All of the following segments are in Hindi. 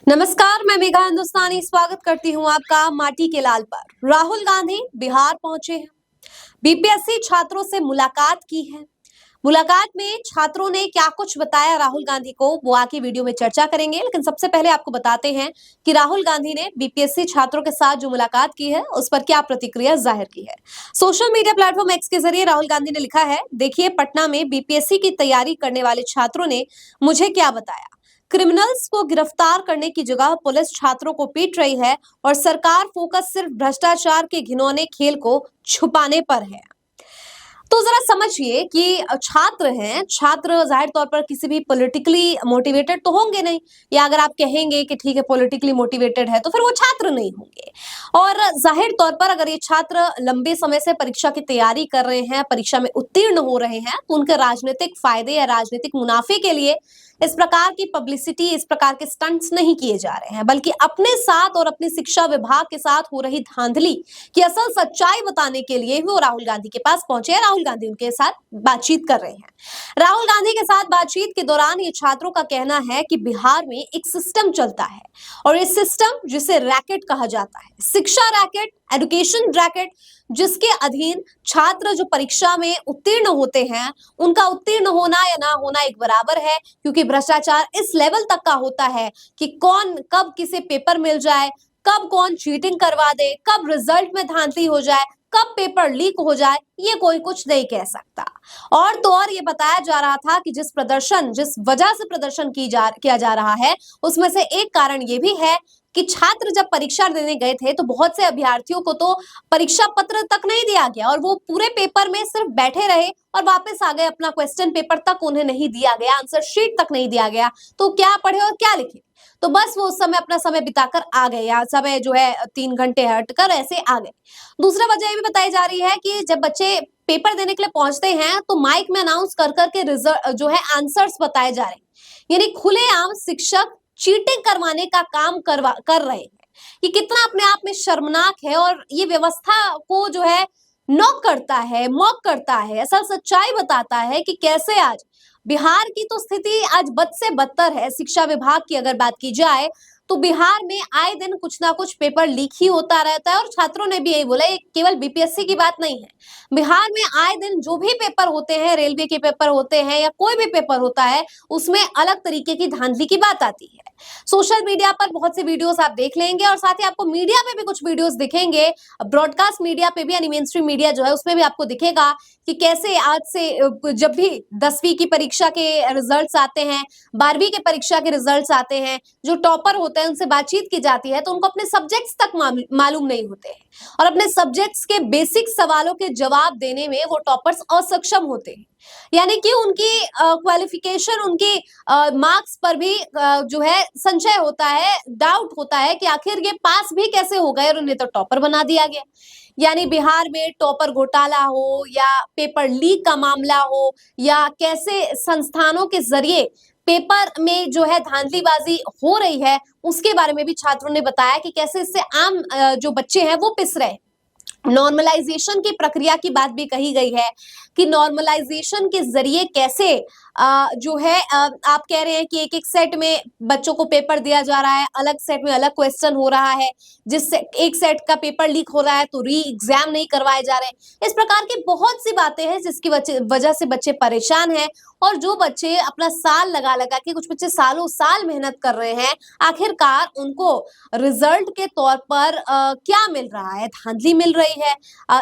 नमस्कार, मैं मेघा हिंदुस्तानी स्वागत करती हूं आपका माटी के लाल पर। राहुल गांधी बिहार पहुंचे हैं। बीपीएससी छात्रों से मुलाकात की है। मुलाकात में छात्रों ने क्या कुछ बताया राहुल गांधी को, वो आके वीडियो में चर्चा करेंगे। लेकिन सबसे पहले आपको बताते हैं कि राहुल गांधी ने बीपीएससी छात्रों के साथ जो मुलाकात की है उस पर क्या प्रतिक्रिया जाहिर की है। सोशल मीडिया प्लेटफॉर्म एक्स के जरिए राहुल गांधी ने लिखा है, देखिए पटना में बीपीएससी की तैयारी करने वाले छात्रों ने मुझे क्या बताया। क्रिमिनल्स को गिरफ्तार करने की जगह पुलिस छात्रों को पीट रही है और सरकार फोकस सिर्फ भ्रष्टाचार के घिनौने खेल को छुपाने पर है। तो जरा समझिए कि छात्र हैं, छात्र जाहिर तौर पर किसी भी पॉलिटिकली मोटिवेटेड तो होंगे नहीं, या अगर आप कहेंगे कि ठीक है पॉलिटिकली मोटिवेटेड है तो फिर वो छात्र नहीं होंगे। और जाहिर तौर पर अगर ये छात्र लंबे समय से परीक्षा की तैयारी कर रहे हैं, परीक्षा में उत्तीर्ण हो रहे हैं, तो उनके राजनीतिक फायदे या राजनीतिक मुनाफे के लिए इस प्रकार की पब्लिसिटी, इस प्रकार के स्टंट्स नहीं किए जा रहे हैं, बल्कि अपने साथ और अपनी शिक्षा विभाग के साथ हो रही धांधली की असल सच्चाई बताने के लिए वो राहुल गांधी के पास पहुंचे हैं। राहुल गांधी उनके साथ बातचीत कर रहे हैं। राहुल गांधी के साथ बातचीत के दौरान ये छात्रों का कहना है कि बिहार में एक सिस्टम चलता है और इस सिस्टम जिसे रैकेट कहा जाता है, शिक्षा रैकेट, एजुकेशन रैकेट, जिसके अधीन छात्र जो परीक्षा में उत्तीर्ण होते हैं उनका उत्तीर्ण होना या ना होना एक बराबर है, क्योंकि भ्रष्टाचार इस लेवल तक का होता है कि कौन कब किसे पेपर मिल जाए, कब कौन चीटिंग करवा दे, कब रिजल्ट में धांधली हो जाए, कब पेपर लीक हो जाए, ये कोई कुछ नहीं कह सकता। और तो और ये बताया जा रहा था कि जिस वजह से प्रदर्शन किया जा रहा है उसमें से एक कारण ये भी है कि छात्र जब परीक्षा देने गए थे तो बहुत से अभ्यर्थियों को तो परीक्षा पत्र तक नहीं दिया गया और वो पूरे पेपर में सिर्फ बैठे रहे और वापस आ गए। अपना क्वेश्चन पेपर तक उन्हें नहीं दिया गया, आंसर शीट तक नहीं दिया गया, तो क्या पढ़े और क्या लिखे। तो बस वो उस समय अपना समय बिताकर आ गए, या समय जो है 3 घंटे हटकर ऐसे आ गए। दूसरा वजह ये भी बताई जा रही है कि जब बच्चे पेपर देने के लिए पहुंचते हैं तो माइक में अनाउंस कर करके रिजल्ट जो है आंसर्स बताए जा रहे हैं, यानी खुलेआम शिक्षक चीटिंग करवाने का काम कर रहे हैं। ये कितना अपने आप में शर्मनाक है और ये व्यवस्था को जो है नॉक करता है, मॉक करता है, असल सच्चाई बताता है कि कैसे आज बिहार की तो स्थिति आज बद से बदतर है। शिक्षा विभाग की अगर बात की जाए तो बिहार में आए दिन कुछ ना कुछ पेपर लीक ही होता रहता है और छात्रों ने भी यही बोला, ये केवल बीपीएससी की बात नहीं है। बिहार में आए दिन जो भी पेपर होते हैं, रेलवे के पेपर होते हैं या कोई भी पेपर होता है, उसमें अलग तरीके की धांधली की बात आती है। सोशल मीडिया पर बहुत से वीडियोस आप देख लेंगे और साथ ही आपको मीडिया में भी कुछ वीडियोस दिखेंगे, ब्रॉडकास्ट मीडिया पे भी, यानी मेन स्ट्रीम मीडिया जो है उसमें भी आपको दिखेगा कि कैसे आज से जब भी 10वीं की परीक्षा के रिजल्ट्स आते हैं, 12वीं के परीक्षा के रिजल्ट्स आते हैं, जो टॉपर होते हैं उनसे बातचीत की जाती है तो उनको अपने सब्जेक्ट्स तक मालूम नहीं होते हैं और अपने सब्जेक्ट्स के बेसिक सवालों के जवाब देने में वो टॉपर्स असक्षम होते हैं। यानी कि उनकी क्वालिफिकेशन, उनकी मार्क्स पर भी जो है संशय होता है, डाउट होता है कि आखिर ये पास भी कैसे हो गए और उन्हें तो टॉपर बना दिया गया। यानी बिहार में टॉपर घोटाला हो या पेपर लीक का मामला हो या कैसे संस्थानों के जरिए पेपर में जो है धांधलीबाजी हो रही है, उसके बारे में भी छात्रों ने बताया कि कैसे इससे आम जो बच्चे हैं वो पिस रहे हैं। नॉर्मलाइजेशन की प्रक्रिया की बात भी कही गई है कि नॉर्मलाइजेशन के जरिए कैसे जो है आप कह रहे हैं कि एक एक सेट में बच्चों को पेपर दिया जा रहा है, अलग सेट में अलग क्वेश्चन हो रहा है, जिससे एक सेट का पेपर लीक हो रहा है तो री एग्जाम नहीं करवाए जा रहे। इस प्रकार की बहुत सी बातें हैं जिसकी वजह से बच्चे परेशान हैं और जो बच्चे अपना साल लगा लगा के, कुछ बच्चे सालों साल मेहनत कर रहे हैं, आखिरकार उनको रिजल्ट के तौर पर क्या मिल रहा है, धांधली मिल रही है।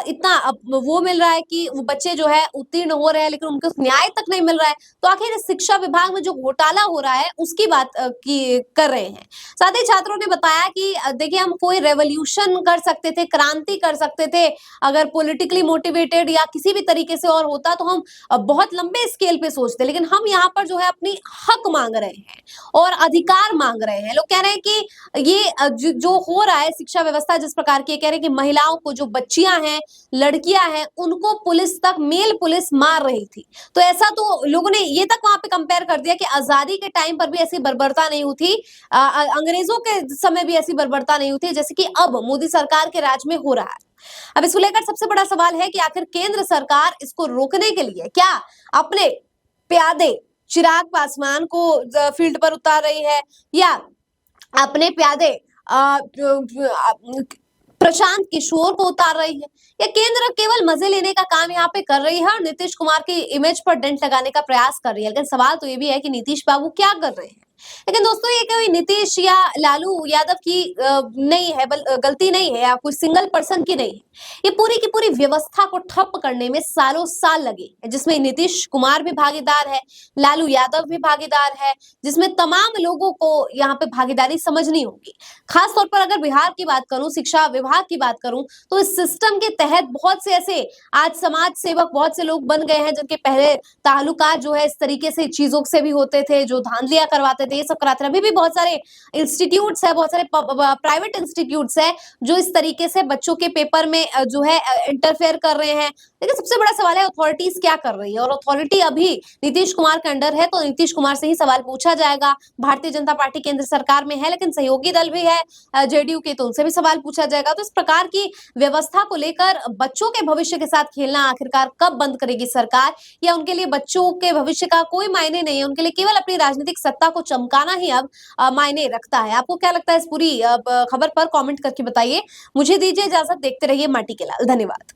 इतना वो मिल रहा है कि वो बच्चे जो है उत्तीर्ण हो रहे हैं लेकिन उनको न्याय तक नहीं मिल रहा है। तो आखिर शिक्षा विभाग में जो घोटाला हो रहा है उसकी बात की कर रहे हैं। साथ ही छात्रों ने बताया कि देखिए हम कोई रेवोल्यूशन कर सकते थे, क्रांति कर सकते थे, अगर पॉलिटिकली मोटिवेटेड या किसी भी तरीके से और होता तो हम बहुत लंबे स्केल पे सोचते, लेकिन हम यहाँ पर जो है अपनी हक मांग रहे हैं और अधिकार मांग रहे हैं। लोग कह रहे हैं कि ये जो हो रहा है शिक्षा व्यवस्था जिस प्रकार की, कह रहे हैं कि महिलाओं को, जो बच्चियां हैं, लड़कियां हैं, उनको पुलिस तक, मेल पुलिस मार रही थी। तो ऐसा तो लोगों ने ये तक वहां पे कंपेयर कर दिया कि आजादी के टाइम पर भी ऐसी बर्बरता नहीं हुई थी, अंग्रेजों के समय भी ऐसी बर्बरता नहीं हुई थी जैसे कि अब मोदी सरकार के राज में हो रहा है। अब इसको लेकर सबसे बड़ा सवाल है कि आखिर केंद्र सरकार इसको रोकने के लिए क्या अपने प्यादे चिराग पासवान को फील्ड पर उतार रही है या अपने प्यादे प्रशांत किशोर को उतार रही है, या केंद्र केवल मजे लेने का काम यहाँ पे कर रही है और नीतीश कुमार की इमेज पर डेंट लगाने का प्रयास कर रही है। लेकिन सवाल तो ये भी है कि नीतीश बाबू क्या कर रहे हैं। लेकिन दोस्तों, ये कोई नीतीश या लालू यादव की नहीं है, गलती नहीं है, या कोई सिंगल पर्सन की नहीं है। ये पूरी की पूरी व्यवस्था को ठप करने में सालों साल लगे, जिसमें नीतीश कुमार भी भागीदार है, लालू यादव भी भागीदार है, जिसमें तमाम लोगों को यहाँ पे भागीदारी समझनी होगी। खास तौर पर अगर बिहार की बात करूं, शिक्षा विभाग की बात करूं, तो इस सिस्टम के तहत बहुत से ऐसे आज समाज सेवक बहुत से लोग बन गए हैं, जिनके पहले ताल्लुकात जो है इस तरीके से चीजों से भी होते थे, जो धांधलियां करवाते थे, ये सब कराते थे। अभी भी बहुत सारे इंस्टीट्यूट्स है, बहुत सारे प्राइवेट इंस्टीट्यूट्स है, जो इस तरीके से बच्चों के पेपर में जो है इंटरफेयर कर रहे हैं। लेकिन सबसे बड़ा सवाल है अथॉरिटीज क्या कर रही है, और अथॉरिटी अभी नीतीश कुमार के अंडर है, तो नीतीश कुमार से ही सवाल पूछा जाएगा। भारतीय जनता पार्टी केंद्र सरकार में है, लेकिन सहयोगी दल भी है जेडीयू के, तो उनसे भी सवाल पूछा जाएगा। तो इस प्रकार की व्यवस्था को लेकर बच्चों के भविष्य के साथ खेलना आखिरकार कब बंद करेगी सरकार, या उनके लिए बच्चों के भविष्य का कोई मायने नहीं है, उनके लिए केवल अपनी राजनीतिक सत्ता को चमकाना ही अब मायने रखता है। आपको क्या लगता है इस पूरी खबर पर? कमेंट करके बताइए। मुझे दीजिए इजाजत, देखते रहिए माटी के लाल। धन्यवाद।